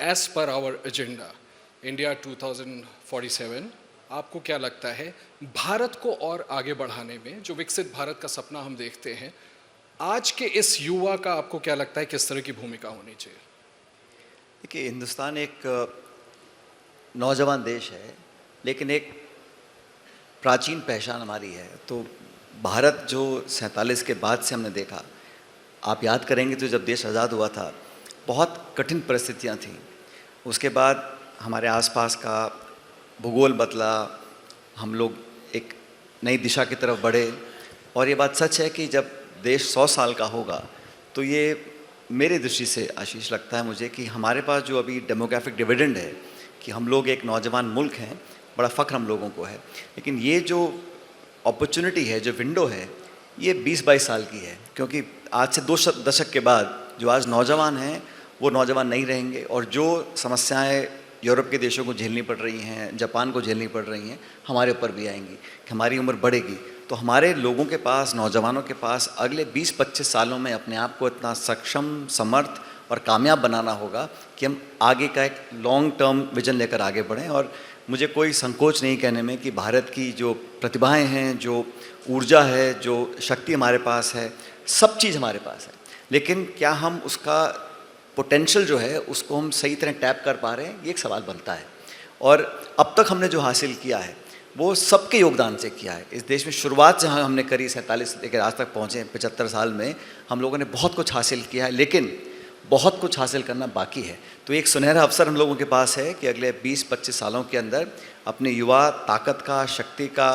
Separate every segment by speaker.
Speaker 1: as per our agenda, India 2047, आपको क्या लगता है भारत को और आगे बढ़ाने में, जो विकसित भारत का सपना हम देखते हैं, आज के इस युवा का आपको क्या लगता है किस तरह की भूमिका होनी चाहिए?
Speaker 2: देखिए, हिंदुस्तान एक नौजवान देश है, लेकिन एक प्राचीन पहचान हमारी है। तो भारत जो 47 के बाद से हमने देखा, आप याद करेंगे तो जब देश आज़ाद हुआ था बहुत कठिन परिस्थितियां थीं। उसके बाद हमारे आसपास का भूगोल बदला, हम लोग एक नई दिशा की तरफ बढ़े। और ये बात सच है कि जब देश 100 साल का होगा तो ये मेरे दृष्टि से आशीष लगता है मुझे कि हमारे पास जो अभी डेमोग्राफिक डिविडेंड है कि हम लोग एक नौजवान मुल्क हैं, बड़ा फ़ख्र हम लोगों को है। लेकिन ये जो अपॉर्चुनिटी है, जो विंडो है, ये 20-22 साल की है, क्योंकि आज से 2 दशक के बाद जो आज नौजवान हैं वो नौजवान नहीं रहेंगे। और जो समस्याएं यूरोप के देशों को झेलनी पड़ रही हैं, जापान को झेलनी पड़ रही हैं, हमारे ऊपर भी आएंगी। हमारी उम्र बढ़ेगी तो हमारे लोगों के पास, नौजवानों के पास अगले 20-25 सालों में अपने आप को इतना सक्षम, समर्थ और कामयाब बनाना होगा कि हम आगे का एक लॉन्ग टर्म विजन लेकर आगे बढ़ें। और मुझे कोई संकोच नहीं कहने में कि भारत की जो प्रतिभाएं हैं, जो ऊर्जा है, जो शक्ति हमारे पास है, सब चीज़ हमारे पास है। लेकिन क्या हम उसका पोटेंशियल जो है उसको हम सही तरह टैप कर पा रहे हैं, ये एक सवाल बनता है। और अब तक हमने जो हासिल किया है वो सबके योगदान से किया है। इस देश में शुरुआत जहाँ हमने करी 47 से लेकर आज तक पहुँचे 75 साल में, हम लोगों ने बहुत कुछ हासिल किया है, लेकिन बहुत कुछ हासिल करना बाकी है। तो एक सुनहरा अवसर हम लोगों के पास है कि अगले 20-25 सालों के अंदर अपने युवा ताकत का, शक्ति का,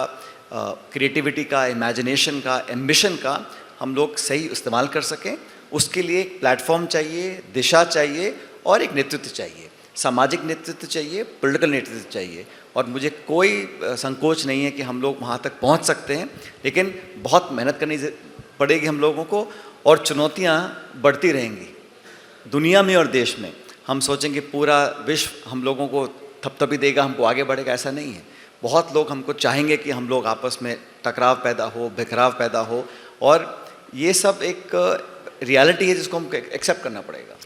Speaker 2: क्रिएटिविटी का, इमेजिनेशन का, एम्बिशन का हम लोग सही इस्तेमाल कर सकें। उसके लिए एक प्लेटफॉर्म चाहिए, दिशा चाहिए और एक नेतृत्व चाहिए। सामाजिक नेतृत्व चाहिए, पॉलिटिकल नेतृत्व चाहिए। और मुझे कोई संकोच नहीं है कि हम लोग वहाँ तक पहुँच सकते हैं, लेकिन बहुत मेहनत करनी पड़ेगी हम लोगों को। और चुनौतियाँ बढ़ती रहेंगी दुनिया में और देश में। हम सोचेंगे पूरा विश्व हम लोगों को थपथपी देगा, हमको आगे बढ़ेगा, ऐसा नहीं है। बहुत लोग हमको चाहेंगे कि हम लोग आपस में टकराव पैदा हो, बिखराव पैदा हो, और ये सब एक रियलिटी है जिसको हमको एक्सेप्ट करना पड़ेगा।